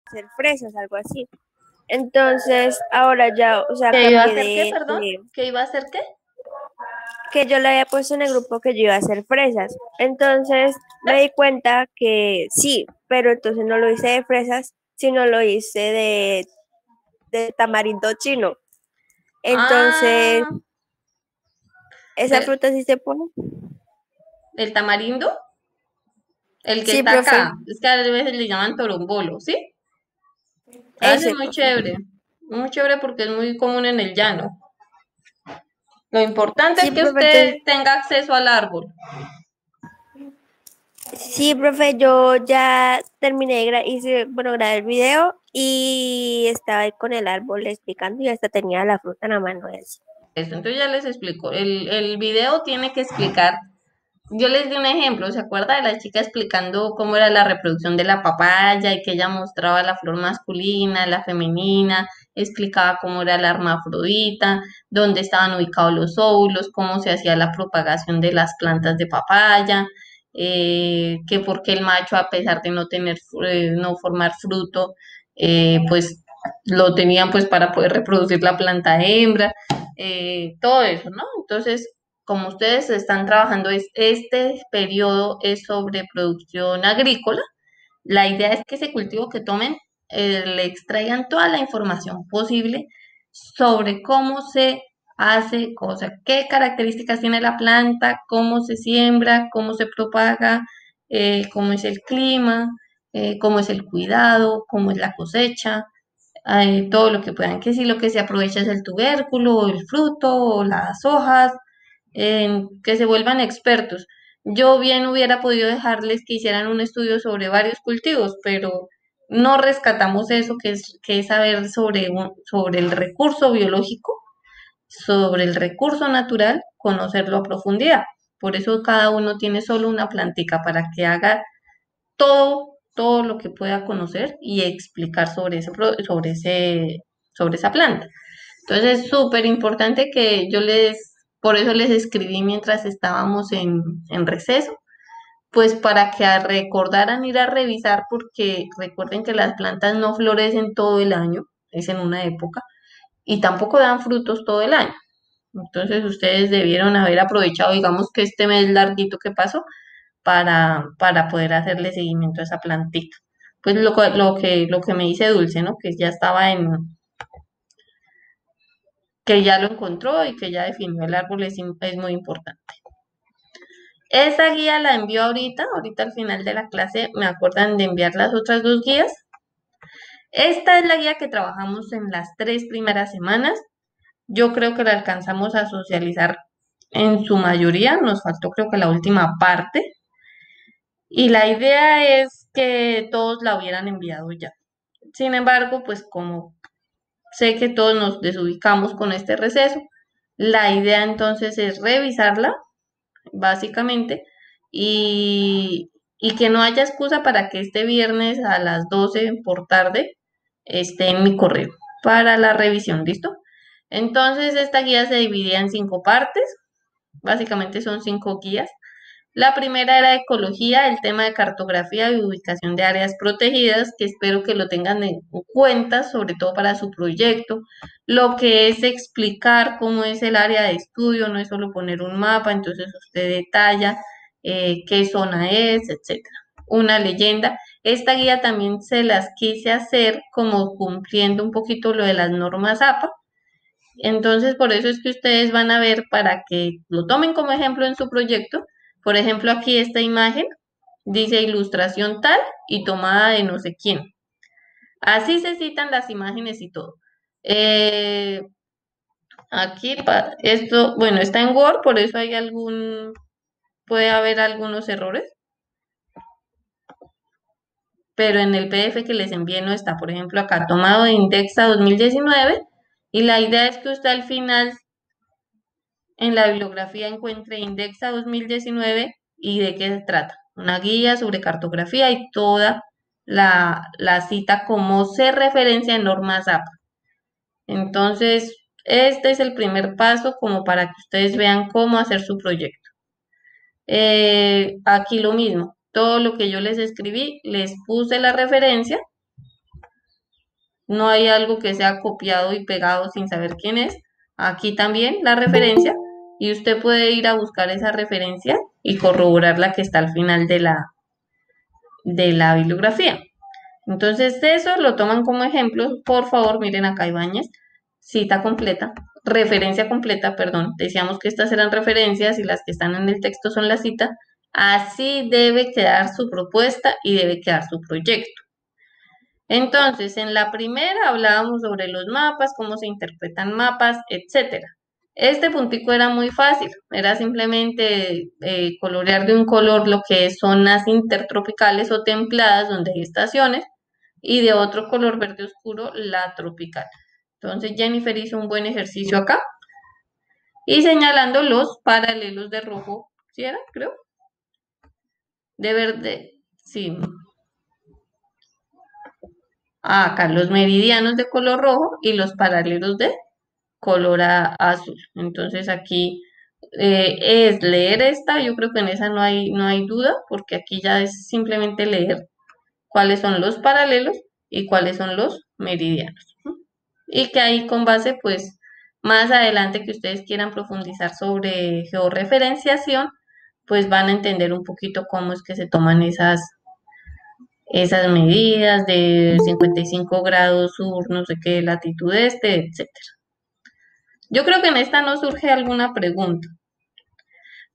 hacer fresas, algo así. Entonces, ahora ya, o sea, ¿Qué iba a cambié hacer qué, perdón? ¿Qué iba a hacer qué? que yo le había puesto en el grupo que yo iba a hacer fresas. Entonces, me di cuenta que sí, pero entonces no lo hice de fresas, sino lo hice de tamarindo chino. Entonces, Ah, esa pero fruta sí se pone. el tamarindo, el que Sí, está profe, acá, es que a veces le llaman torombolo, ¿sí? Ah, ese es ese, profe. muy chévere porque es muy común en el llano. Lo importante es Sí, que profe, usted entonces, tenga acceso al árbol. sí, profe, yo ya terminé de hice, bueno, grabé el video y estaba ahí con el árbol explicando y hasta tenía la fruta en la mano. Así. Eso, entonces ya les explico. El video tiene que explicar. Yo les di un ejemplo, ¿se acuerda de la chica explicando cómo era la reproducción de la papaya y que ella mostraba la flor masculina, la femenina, explicaba cómo era la hermafrodita, dónde estaban ubicados los óvulos, cómo se hacía la propagación de las plantas de papaya, que por qué el macho, a pesar de no tener, no formar fruto, pues lo tenían pues para poder reproducir la planta hembra, todo eso, ¿no? Entonces, como ustedes están trabajando, este periodo es sobre producción agrícola. La idea es que ese cultivo que tomen le extraigan toda la información posible sobre cómo se hace, o sea, qué características tiene la planta, cómo se siembra, cómo se propaga, cómo es el clima, cómo es el cuidado, cómo es la cosecha, todo lo que puedan, que si lo que se aprovecha es el tubérculo, o el fruto, o las hojas, en que se vuelvan expertos. Yo bien hubiera podido dejarles que hicieran un estudio sobre varios cultivos, pero no rescatamos eso que es saber sobre el recurso biológico, sobre el recurso natural, conocerlo a profundidad. Por eso cada uno tiene solo una plantica para que haga todo lo que pueda conocer y explicar sobre esa planta. Entonces es súper importante que por eso les escribí mientras estábamos en receso, pues para que recordaran ir a revisar, porque recuerden que las plantas no florecen todo el año, es en una época, y tampoco dan frutos todo el año. Entonces ustedes debieron haber aprovechado, digamos que este mes larguito que pasó, para poder hacerle seguimiento a esa plantita. Pues lo que me dice Dulce, ¿no? Que ya estaba que ya lo encontró y que ya definió el árbol es muy importante. Esa guía la envió ahorita al final de la clase, me acuerdan de enviar las otras dos guías. Esta es la guía que trabajamos en las 3 primeras semanas. Yo creo que la alcanzamos a socializar en su mayoría, nos faltó creo que la última parte. Y la idea es que todos la hubieran enviado ya. Sin embargo, pues como sé que todos nos desubicamos con este receso, la idea entonces es revisarla, básicamente, y, y que no haya excusa para que este viernes a las 12 por tarde esté en mi correo para la revisión, ¿listo? Entonces, esta guía se dividía en 5 partes, básicamente son 5 guías. La primera era ecología, el tema de cartografía y ubicación de áreas protegidas, que espero que lo tengan en cuenta, sobre todo para su proyecto. Lo que es explicar cómo es el área de estudio, no es solo poner un mapa, entonces usted detalla qué zona es, etcétera. Una leyenda. Esta guía también se las quise hacer como cumpliendo un poquito lo de las normas APA. Entonces, por eso es que ustedes van a ver para que lo tomen como ejemplo en su proyecto. Por ejemplo, aquí esta imagen dice ilustración tal y tomada de no sé quién. Así se citan las imágenes y todo. Eh, aquí, esto, bueno, está en Word, por eso puede haber algunos errores, pero en el PDF que les envié no está. Por ejemplo, acá tomado de Indexa 2019 y la idea es que usted al final en la bibliografía encuentre Indexa 2019 y de qué se trata. Una guía sobre cartografía y toda la cita como se referencia en normas APA. Entonces, este es el primer paso como para que ustedes vean cómo hacer su proyecto. Aquí lo mismo, todo lo que yo les escribí, les puse la referencia No hay algo que sea copiado y pegado sin saber quién es. Aquí también la referencia y usted puede ir a buscar esa referencia y corroborar la que está al final de la bibliografía. Entonces, eso lo toman como ejemplo. Por favor, miren acá, Ibáñez, cita completa, referencia completa, perdón. Decíamos que estas eran referencias y las que están en el texto son la cita. Así debe quedar su propuesta y debe quedar su proyecto. Entonces, en la primera hablábamos sobre los mapas, cómo se interpretan mapas, etcétera. Este puntico era muy fácil, era simplemente colorear de un color lo que es zonas intertropicales o templadas donde hay estaciones y de otro color verde oscuro la tropical. Entonces Jennifer hizo un buen ejercicio acá y señalando los paralelos de rojo, ¿sí era? Creo. De verde, sí. Acá los meridianos de color rojo y los paralelos de color azul. Entonces aquí es leer esta, yo creo que en esa no hay duda, porque aquí ya es simplemente leer cuáles son los paralelos y cuáles son los meridianos. Y que ahí con base, pues, más adelante que ustedes quieran profundizar sobre georreferenciación, pues van a entender un poquito cómo es que se toman esas medidas de 55 grados sur, no sé qué, latitud este, etcétera. Yo creo que en esta no surge alguna pregunta,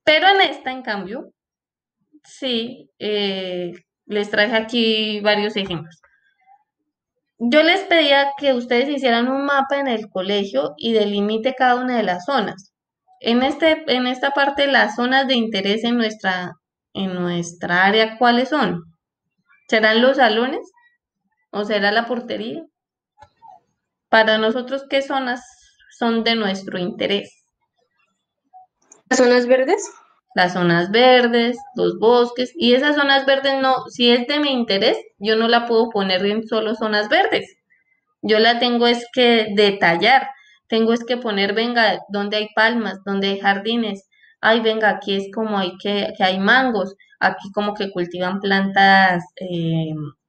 pero en esta, en cambio, sí, les traje aquí varios ejemplos. Yo les pedía que ustedes hicieran un mapa en el colegio y delimite cada una de las zonas. En esta parte, las zonas de interés en nuestra área, ¿cuáles son? ¿Serán los salones o será la portería? Para nosotros, ¿qué zonas son de nuestro interés? ¿Las zonas verdes? Las zonas verdes, los bosques, y esas zonas verdes no, si es de mi interés, yo no la puedo poner en solo zonas verdes. Yo la tengo es que detallar, tengo es que poner, venga, donde hay palmas, donde hay jardines, ay, venga, aquí es como hay que hay mangos, aquí como que cultivan plantas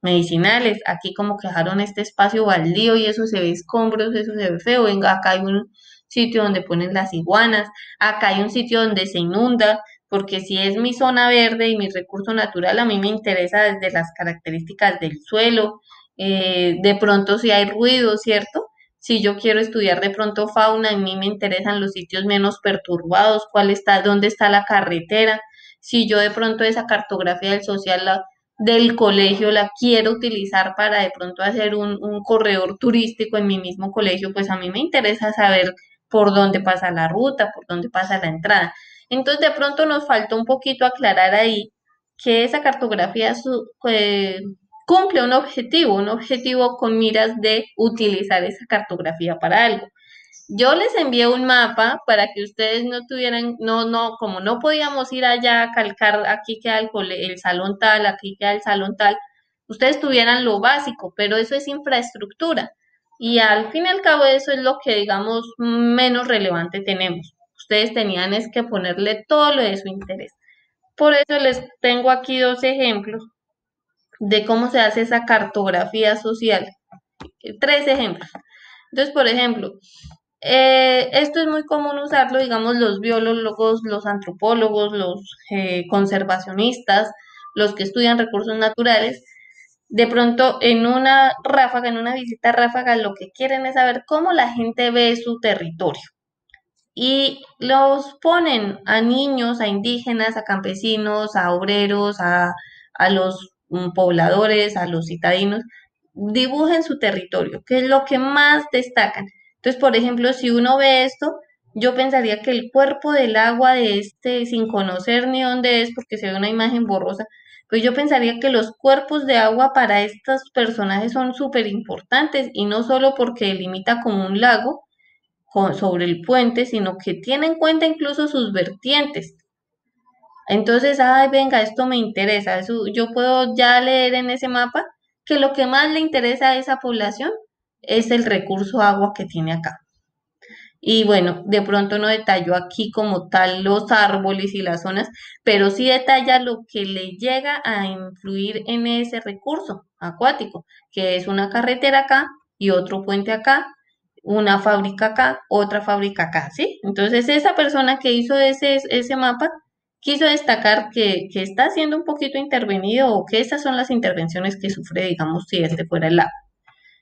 medicinales, aquí como que dejaron este espacio baldío y eso se ve escombros, eso se ve feo, venga, acá hay un sitio donde ponen las iguanas, acá hay un sitio donde se inunda, porque si es mi zona verde y mi recurso natural, a mí me interesa desde las características del suelo, de pronto si hay ruido, ¿cierto? Si yo quiero estudiar de pronto fauna, a mí me interesan los sitios menos perturbados, dónde está la carretera. Si yo de pronto esa cartografía del social del colegio la quiero utilizar para de pronto hacer un corredor turístico en mi mismo colegio, pues a mí me interesa saber por dónde pasa la ruta, por dónde pasa la entrada. Entonces de pronto nos faltó un poquito aclarar ahí que esa cartografía cumple un objetivo con miras de utilizar esa cartografía para algo. Yo les envié un mapa para que ustedes no tuvieran, como no podíamos ir allá a calcar, aquí queda el salón tal, aquí queda el salón tal, ustedes tuvieran lo básico, pero eso es infraestructura. Y al fin y al cabo eso es lo que, digamos, menos relevante tenemos. Ustedes tenían es que ponerle todo lo de su interés. Por eso les tengo aquí dos ejemplos de cómo se hace esa cartografía social. Tres ejemplos. Entonces, por ejemplo, esto es muy común usarlo, digamos, los biólogos, los antropólogos, los conservacionistas, los que estudian recursos naturales. De pronto, en una ráfaga, en una visita ráfaga, lo que quieren es saber cómo la gente ve su territorio. Y los ponen a niños, a indígenas, a campesinos, a obreros, a los pobladores, a los citadinos, dibujen su territorio, que es lo que más destacan. Entonces, por ejemplo, si uno ve esto, yo pensaría que el cuerpo del agua de este, sin conocer ni dónde es, porque se ve una imagen borrosa, pues yo pensaría que los cuerpos de agua para estos personajes son súper importantes y no solo porque delimita como un lago, sobre el puente, sino que tiene en cuenta incluso sus vertientes. Entonces, ay, venga, esto me interesa. Yo puedo ya leer en ese mapa que lo que más le interesa a esa población es el recurso agua que tiene acá. Y bueno, de pronto no detalló aquí como tal los árboles y las zonas, pero sí detalla lo que le llega a influir en ese recurso acuático, que es una carretera acá y otro puente acá, una fábrica acá, otra fábrica acá, ¿sí? Entonces esa persona que hizo ese mapa quiso destacar que está siendo un poquito intervenido o que esas son las intervenciones que sufre, digamos, si este fuera el lago.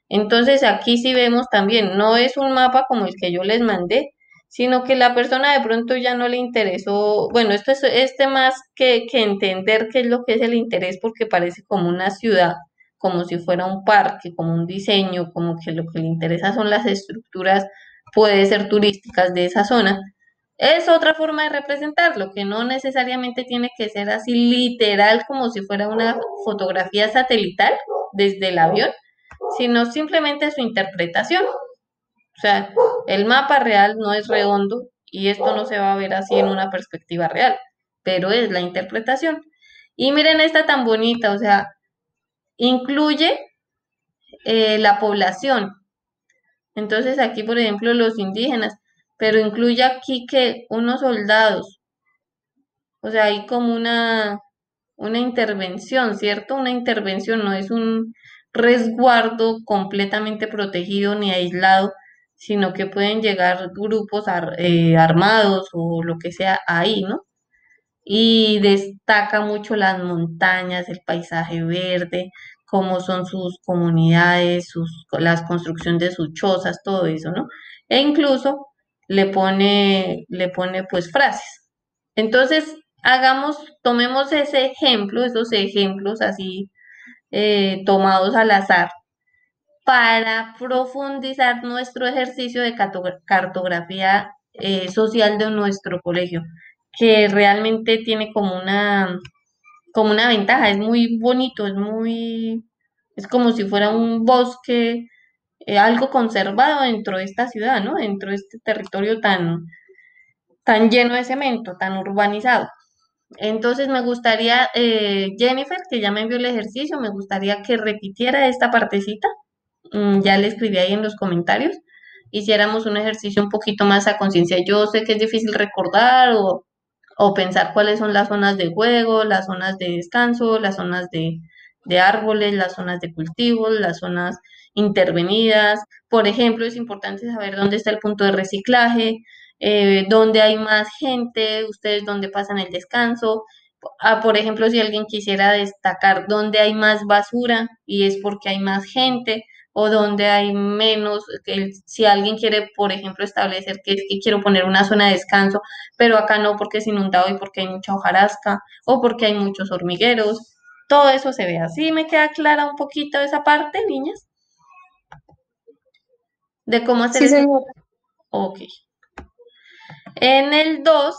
Entonces aquí sí vemos también, no es un mapa como el que yo les mandé, sino que la persona de pronto ya no le interesó, bueno, esto es este más que entender qué es lo que es el interés, porque parece como una ciudad, como si fuera un parque, como un diseño, como que lo que le interesa son las estructuras, puede ser turísticas de esa zona. Es otra forma de representarlo, que no necesariamente tiene que ser así literal como si fuera una fotografía satelital desde el avión, sino simplemente su interpretación. O sea, el mapa real no es redondo y esto no se va a ver así en una perspectiva real, pero es la interpretación. Y miren esta tan bonita, o sea, incluye la población. Entonces aquí, por ejemplo, los indígenas, pero incluye aquí que unos soldados, o sea, hay como una intervención, ¿cierto? Una intervención no es un resguardo completamente protegido ni aislado, sino que pueden llegar grupos armados o lo que sea ahí, ¿no? Y destaca mucho las montañas, el paisaje verde, cómo son sus comunidades, las construcciones de sus chozas, todo eso, ¿no? E incluso le pone pues frases. Entonces, tomemos ese ejemplo, esos ejemplos así tomados al azar, para profundizar nuestro ejercicio de cartografía social de nuestro colegio, que realmente tiene como una ventaja, es muy bonito, es como si fuera un bosque, algo conservado dentro de esta ciudad, ¿no? Dentro de este territorio tan lleno de cemento, tan urbanizado. Entonces me gustaría, Jennifer, que ya me envió el ejercicio, me gustaría que repitiera esta partecita. Ya le escribí ahí en los comentarios. Hiciéramos un ejercicio un poquito más a conciencia. Yo sé que es difícil recordar o pensar cuáles son las zonas de juego, las zonas de descanso, las zonas de árboles, las zonas de cultivos, las zonas intervenidas. Por ejemplo, es importante saber dónde está el punto de reciclaje, dónde hay más gente, ustedes dónde pasan el descanso. Por ejemplo, si alguien quisiera destacar dónde hay más basura y es porque hay más gente o donde hay menos, si alguien quiere, por ejemplo, establecer que es que quiero poner una zona de descanso, pero acá no porque es inundado y porque hay mucha hojarasca o porque hay muchos hormigueros, todo eso se ve así. ¿Me queda clara un poquito esa parte, niñas? De cómo hacer Sí, eso. señora. Ok. En el 2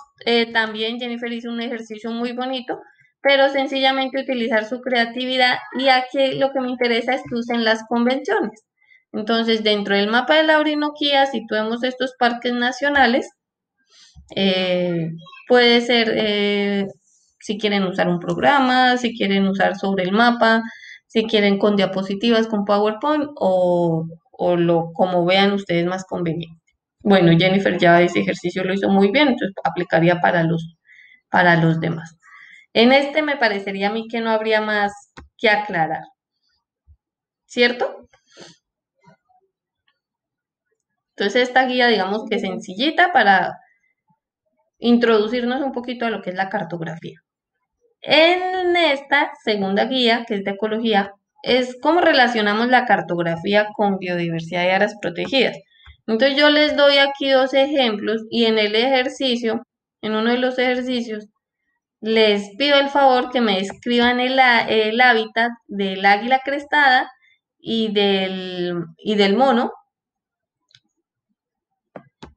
también Jennifer hizo un ejercicio muy bonito, pero sencillamente utilizar su creatividad y aquí lo que me interesa es que usen las convenciones. Entonces, dentro del mapa de la Orinoquía, situemos estos parques nacionales. eh, Puede ser si quieren usar un programa, si quieren usar sobre el mapa, si quieren con diapositivas, con PowerPoint o como vean ustedes más conveniente. Bueno, Jennifer ya ese ejercicio lo hizo muy bien, entonces aplicaría para los demás. En este me parecería a mí que no habría más que aclarar, ¿cierto? Entonces esta guía, digamos que sencillita para introducirnos un poquito a lo que es la cartografía. En esta segunda guía, que es de ecología, es cómo relacionamos la cartografía con biodiversidad y áreas protegidas. Entonces yo les doy aquí dos ejemplos y en el ejercicio, en uno de los ejercicios, les pido el favor que me describan el hábitat del águila crestada y del mono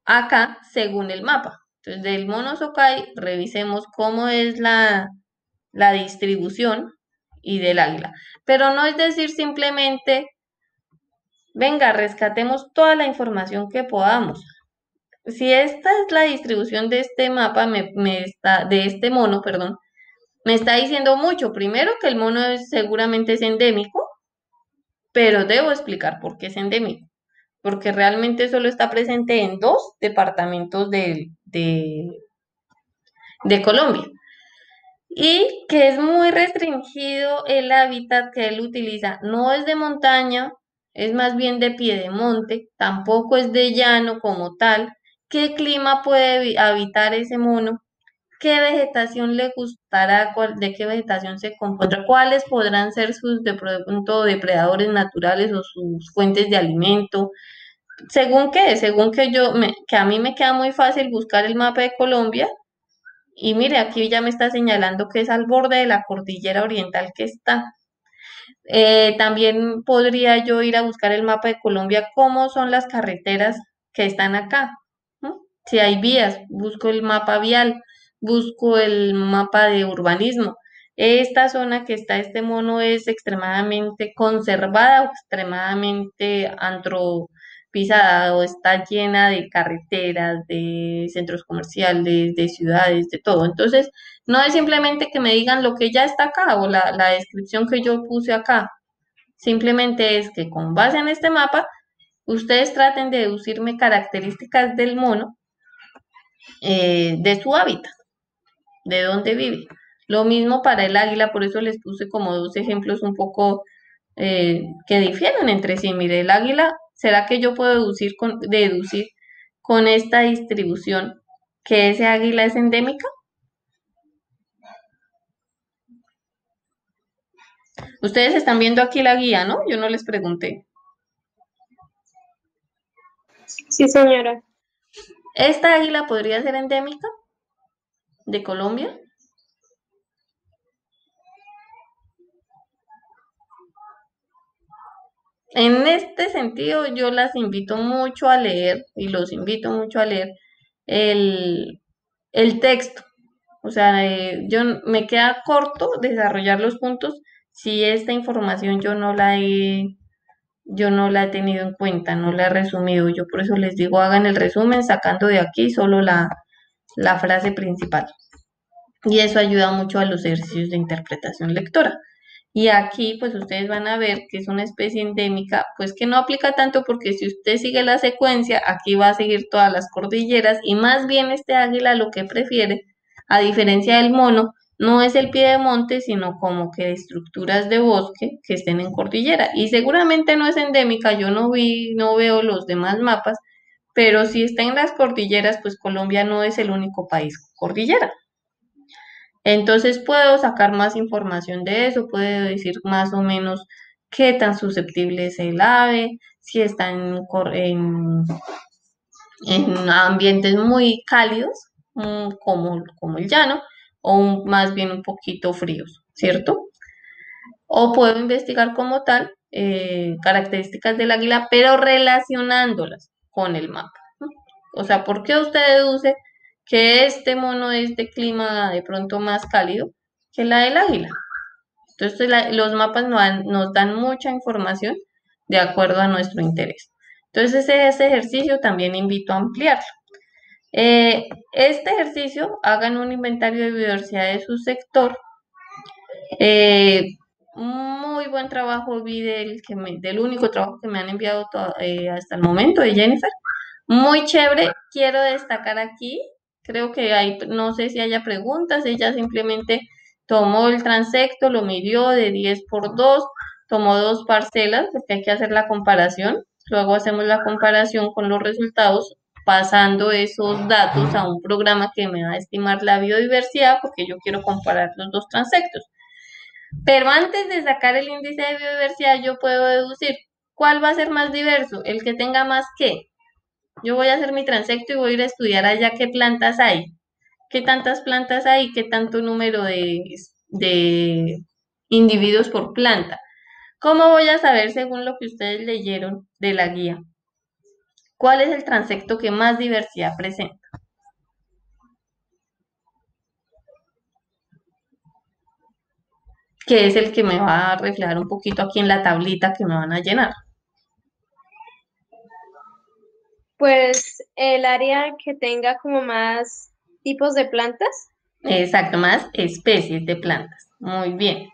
acá según el mapa. Entonces, del mono Socay, revisemos cómo es la distribución y del águila. Pero no es decir simplemente, venga, rescatemos toda la información que podamos. Si esta es la distribución de este mapa, de este mono, perdón, me está diciendo mucho. Primero que el mono seguramente es endémico, pero debo explicar por qué es endémico. Porque realmente solo está presente en dos departamentos de Colombia. Y que es muy restringido el hábitat que él utiliza. No es de montaña, es más bien de piedemonte, tampoco es de llano como tal. ¿Qué clima puede habitar ese mono? ¿Qué vegetación le gustará? ¿De qué vegetación se compondrá? ¿Cuáles podrán ser sus de pronto depredadores naturales o sus fuentes de alimento? Según qué, según que que a mí me queda muy fácil buscar el mapa de Colombia y mire, aquí ya me está señalando que es al borde de la cordillera oriental que está. También podría yo ir a buscar el mapa de Colombia, cómo son las carreteras que están acá, ¿no? Si hay vías, busco el mapa vial, busco el mapa de urbanismo. Esta zona que está este mono es extremadamente conservada o extremadamente antropizada o está llena de carreteras, de centros comerciales, de ciudades, de todo. Entonces, no es simplemente que me digan lo que ya está acá o la descripción que yo puse acá. Simplemente es que con base en este mapa, ustedes traten de deducirme características del mono, de su hábitat, de dónde vive. Lo mismo para el águila, por eso les puse como dos ejemplos un poco que difieren entre sí. Mire, el águila, ¿será que yo puedo deducir con esta distribución que ese águila es endémica? Ustedes están viendo aquí la guía, ¿no? Yo no les pregunté. Sí, señora. ¿Esta águila podría ser endémica de Colombia? En este sentido, yo las invito mucho a leer y los invito mucho a leer el, el texto. O sea, me queda corto desarrollar los puntos si esta información yo no la he tenido en cuenta, no la he resumido. Yo por eso les digo, hagan el resumen sacando de aquí solo la frase principal. Y eso ayuda mucho a los ejercicios de interpretación lectora. Y aquí, pues ustedes van a ver que es una especie endémica, pues que no aplica tanto porque si usted sigue la secuencia, aquí va a seguir todas las cordilleras y más bien este águila lo que prefiere, a diferencia del mono, no es el piedemonte, sino como que estructuras de bosque que estén en cordillera. Y seguramente no es endémica, yo no veo los demás mapas, pero si está en las cordilleras, pues Colombia no es el único país cordillera. Entonces puedo sacar más información de eso, puedo decir más o menos qué tan susceptible es el ave, si está en ambientes muy cálidos, como el llano, o más bien un poquito fríos, ¿cierto? O puedo investigar como tal características del águila, pero relacionándolas con el mapa. ¿No? O sea, ¿por qué usted deduce que este mono es de clima de pronto más cálido que la del águila? Entonces, los mapas nos dan mucha información de acuerdo a nuestro interés. Entonces, ese ejercicio también invito a ampliarlo. Este ejercicio, hagan un inventario de biodiversidad de su sector. Muy buen trabajo vi del único trabajo que me han enviado hasta el momento de Jennifer. Muy chévere. Quiero destacar aquí, creo que no sé si haya preguntas, ella simplemente tomó el transecto, lo midió de 10 por 2, tomó dos parcelas, porque hay que hacer la comparación. Luego hacemos la comparación con los resultados, pasando esos datos a un programa que me va a estimar la biodiversidad, porque yo quiero comparar los dos transectos. Pero antes de sacar el índice de biodiversidad, yo puedo deducir cuál va a ser más diverso, el que tenga más qué. Yo voy a hacer mi transecto y voy a ir a estudiar allá qué plantas hay, qué tantas plantas hay, qué tanto número de individuos por planta. ¿Cómo voy a saber, según lo que ustedes leyeron de la guía, cuál es el transecto que más diversidad presenta? Que es el que me va a reflejar un poquito aquí en la tablita que me van a llenar. Pues el área que tenga como más tipos de plantas. Exacto, más especies de plantas. Muy bien.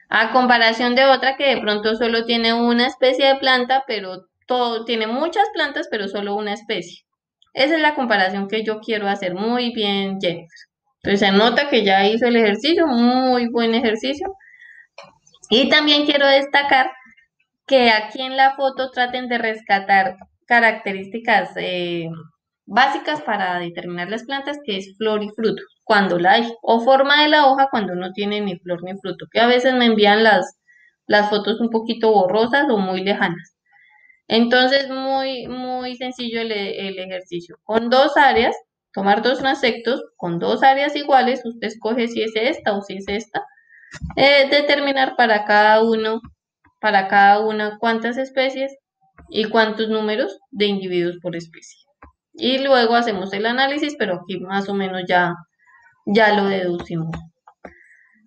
A comparación de otra que de pronto solo tiene una especie de planta, pero tiene muchas plantas, pero solo una especie. Esa es la comparación que yo quiero hacer. Muy bien, Jennifer. Entonces se nota que ya hizo el ejercicio, muy buen ejercicio. Y también quiero destacar que aquí en la foto traten de rescatar características básicas para determinar las plantas, que es flor y fruto, cuando la hay, o forma de la hoja cuando no tiene ni flor ni fruto, que a veces me envían las fotos un poquito borrosas o muy lejanas. Entonces, muy sencillo el ejercicio. Con dos áreas, tomar dos transectos con dos áreas iguales, usted escoge si es esta o si es esta, determinar para cada una cuántas especies y cuántos números de individuos por especie. Y luego hacemos el análisis, pero aquí más o menos ya lo deducimos.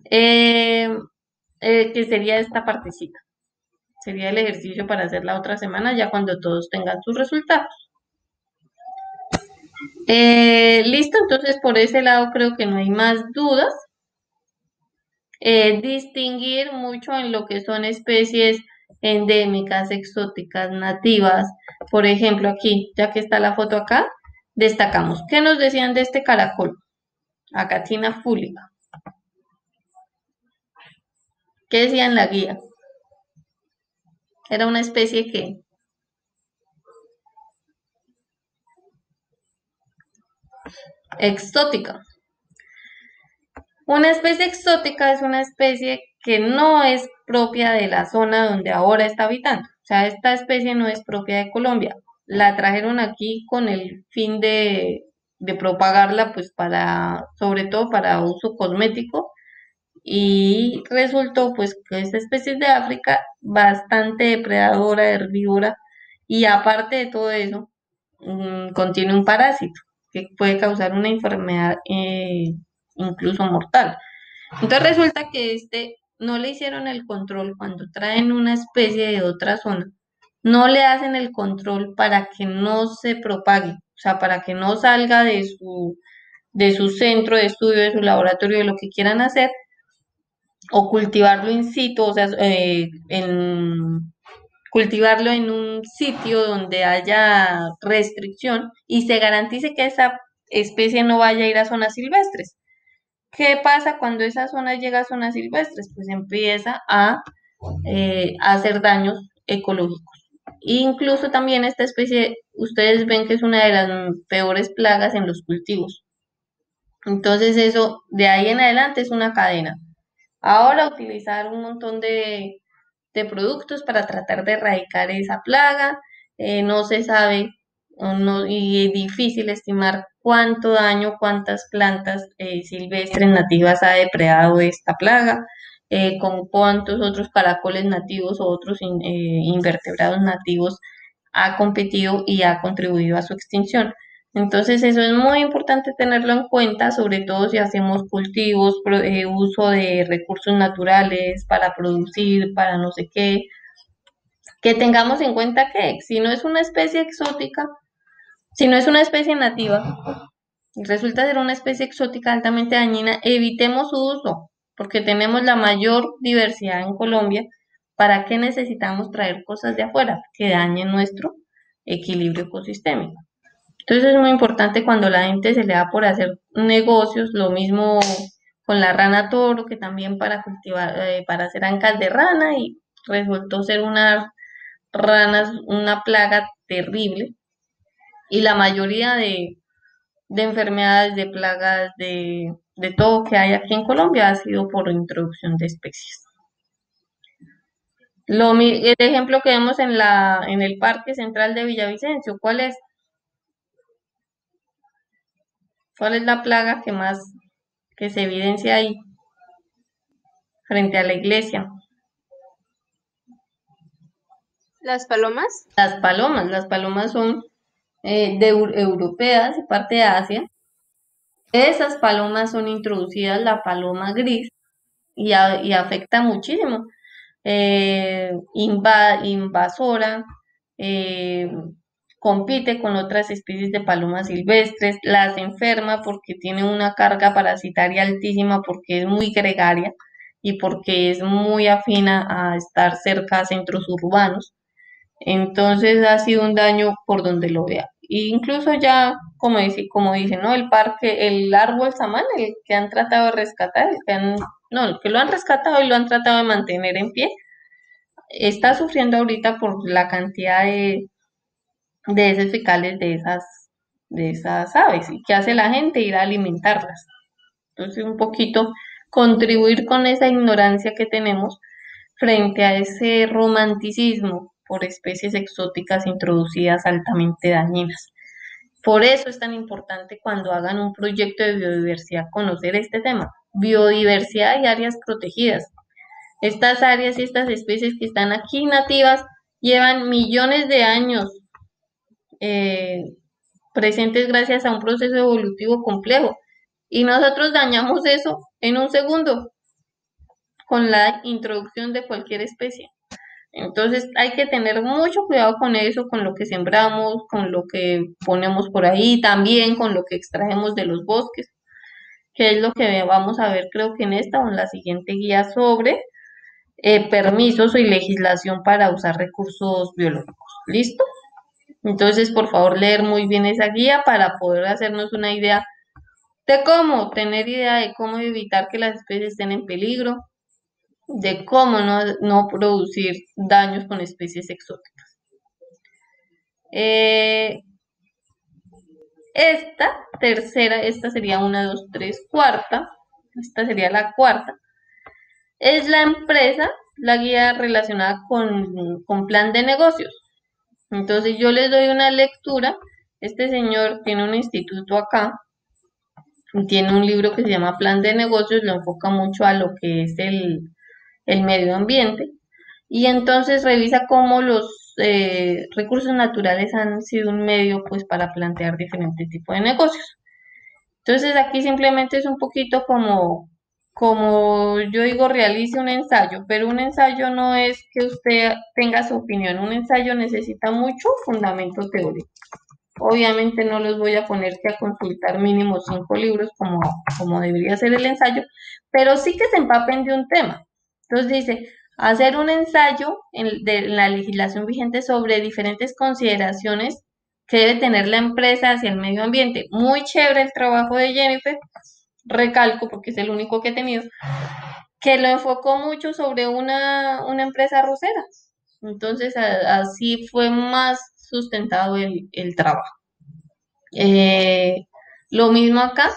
Eh, que sería esta partecita. Sería el ejercicio para hacer la otra semana, ya cuando todos tengan sus resultados. Listo, entonces por ese lado creo que no hay más dudas. Distinguir mucho en lo que son especies endémicas, exóticas, nativas. Por ejemplo, aquí, ya que está la foto acá, destacamos. ¿Qué nos decían de este caracol? Acatina fúlica. ¿Qué decía en la guía? Era una especie que exótica. Una especie exótica es una especie que no es propia de la zona donde ahora está habitando. O sea, esta especie no es propia de Colombia. La trajeron aquí con el fin de propagarla, pues sobre todo para uso cosmético. Y resultó pues que esta especie es de África, bastante depredadora, herbívora, y aparte de todo eso, contiene un parásito que puede causar una enfermedad incluso mortal. Entonces resulta que no le hicieron el control cuando traen una especie de otra zona, no le hacen el control para que no se propague, o sea, para que no salga de su centro de estudio, de su laboratorio, de lo que quieran hacer, o cultivarlo in situ, o sea, cultivarlo en un sitio donde haya restricción y se garantice que esa especie no vaya a ir a zonas silvestres. ¿Qué pasa cuando esa zona llega a zonas silvestres? Pues empieza a hacer daños ecológicos. Incluso también esta especie, ustedes ven que es una de las peores plagas en los cultivos. Entonces eso, de ahí en adelante es una cadena. Ahora utilizar un montón de productos para tratar de erradicar esa plaga. No se sabe y es difícil estimar cuánto daño, cuántas plantas silvestres nativas ha depredado esta plaga, con cuántos otros caracoles nativos o otros invertebrados nativos ha competido y ha contribuido a su extinción. Entonces eso es muy importante tenerlo en cuenta, sobre todo si hacemos cultivos, uso de recursos naturales para producir, para no sé qué, que tengamos en cuenta que si no es una especie exótica, si no es una especie nativa y resulta ser una especie exótica altamente dañina, evitemos su uso, porque tenemos la mayor diversidad en Colombia. ¿Para qué necesitamos traer cosas de afuera que dañen nuestro equilibrio ecosistémico? Entonces es muy importante cuando la gente se le da por hacer negocios, lo mismo con la rana toro, que también para cultivar, para hacer ancas de rana y resultó ser una plaga terrible. Y la mayoría de enfermedades, de plagas, de todo que hay aquí en Colombia ha sido por introducción de especies. El ejemplo que vemos en el Parque Central de Villavicencio, ¿cuál es? ¿Cuál es la plaga que se evidencia ahí frente a la iglesia? ¿Las palomas? Las palomas son europeas, parte de Asia. Esas palomas son introducidas, la paloma gris, y afecta muchísimo. Invasora, eh, compite con otras especies de palomas silvestres, las enferma porque tiene una carga parasitaria altísima, porque es muy gregaria y porque es muy afina a estar cerca a centros urbanos. Entonces ha sido un daño por donde lo vea. E incluso ya, como dice, ¿no? El parque, el árbol samán, el que han tratado de rescatar, no, el que lo han rescatado y lo han tratado de mantener en pie, está sufriendo ahorita por la cantidad de heces fecales de esas aves. ¿Y qué hace la gente? Ir a alimentarlas. Entonces, un poquito contribuir con esa ignorancia que tenemos frente a ese romanticismo por especies exóticas introducidas altamente dañinas. Por eso es tan importante cuando hagan un proyecto de biodiversidad conocer este tema, biodiversidad y áreas protegidas. Estas áreas y estas especies que están aquí nativas llevan millones de años eh, presentes gracias a un proceso evolutivo complejo y nosotros dañamos eso en un segundo con la introducción de cualquier especie. Entonces hay que tener mucho cuidado con eso, con lo que sembramos, con lo que ponemos por ahí, también con lo que extraemos de los bosques, que es lo que vamos a ver creo que en esta o en la siguiente guía sobre permisos y legislación para usar recursos biológicos. ¿Listo? Entonces, por favor, leer muy bien esa guía para poder hacernos una idea de cómo tener idea de cómo evitar que las especies estén en peligro, de cómo no producir daños con especies exóticas. Esta tercera, esta sería una, dos, tres, cuarta, esta sería la cuarta, es la empresa, la guía relacionada con plan de negocios. Entonces yo les doy una lectura. Este señor tiene un instituto acá, tiene un libro que se llama Plan de Negocios, lo enfoca mucho a lo que es el medio ambiente y entonces revisa cómo los recursos naturales han sido un medio pues para plantear diferentes tipos de negocios. Entonces aquí simplemente es un poquito como yo digo, realice un ensayo, pero un ensayo no es que usted tenga su opinión, un ensayo necesita mucho fundamento teórico. Obviamente no los voy a poner que a consultar mínimo 5 libros como debería ser el ensayo, pero sí que se empapen de un tema. Entonces dice, hacer un ensayo de la legislación vigente sobre diferentes consideraciones que debe tener la empresa hacia el medio ambiente. Muy chévere el trabajo de Jennifer, recalco porque es el único que he tenido, que lo enfocó mucho sobre una empresa arrocera. Entonces así fue más sustentado el trabajo. Lo mismo acá,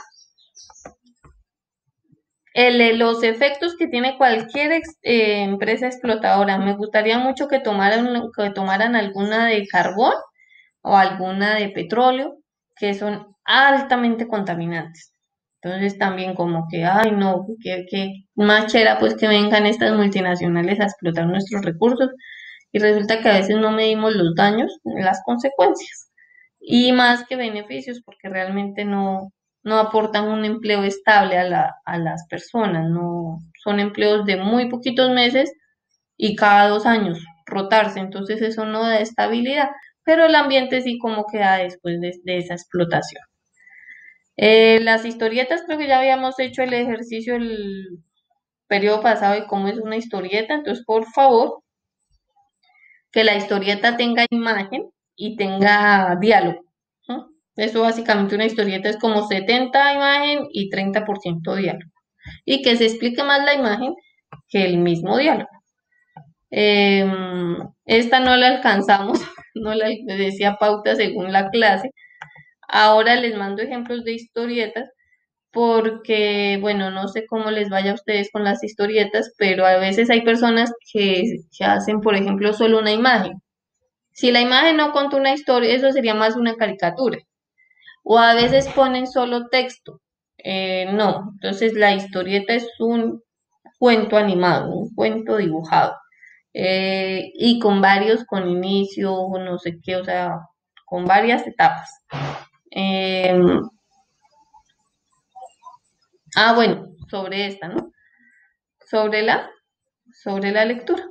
los efectos que tiene cualquier empresa explotadora. Me gustaría mucho que tomaran alguna de carbón o alguna de petróleo, que son altamente contaminantes. Entonces también como que, ay no, que más chera pues que vengan estas multinacionales a explotar nuestros recursos y resulta que a veces no medimos los daños, las consecuencias y más que beneficios porque realmente no aportan un empleo estable a las personas, no son empleos de muy poquitos meses y cada 2 años rotarse, entonces eso no da estabilidad, pero el ambiente sí como queda después de esa explotación. Las historietas creo que ya habíamos hecho el ejercicio el periodo pasado de cómo es una historieta, entonces por favor que la historieta tenga imagen y tenga diálogo. ¿No? Eso básicamente una historieta es como 70 imagen y 30% diálogo. Y que se explique más la imagen que el mismo diálogo. Esta no la alcanzamos, no la decía pauta según la clase. Ahora les mando ejemplos de historietas porque, bueno, no sé cómo les vaya a ustedes con las historietas, pero a veces hay personas que hacen, por ejemplo, solo una imagen. Si la imagen no conta una historia, eso sería más una caricatura. O a veces ponen solo texto. No, entonces la historieta es un cuento animado, un cuento dibujado. Y con varios, con inicio, no sé qué, o sea, con varias etapas. Bueno, sobre esta, ¿no? Sobre la lectura.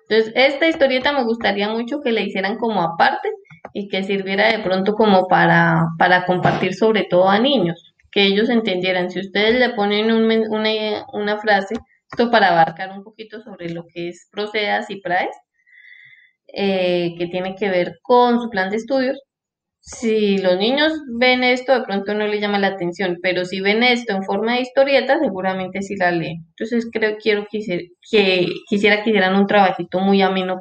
Entonces, esta historieta me gustaría mucho que la hicieran como aparte y que sirviera de pronto como para compartir sobre todo a niños, que ellos entendieran. Si ustedes le ponen una frase, esto para abarcar un poquito sobre lo que es Procedas y PRAES, que tiene que ver con su plan de estudios, Si los niños ven esto, de pronto no les llama la atención, pero si ven esto en forma de historieta, seguramente sí la leen. Entonces quisiera que hicieran un trabajito muy ameno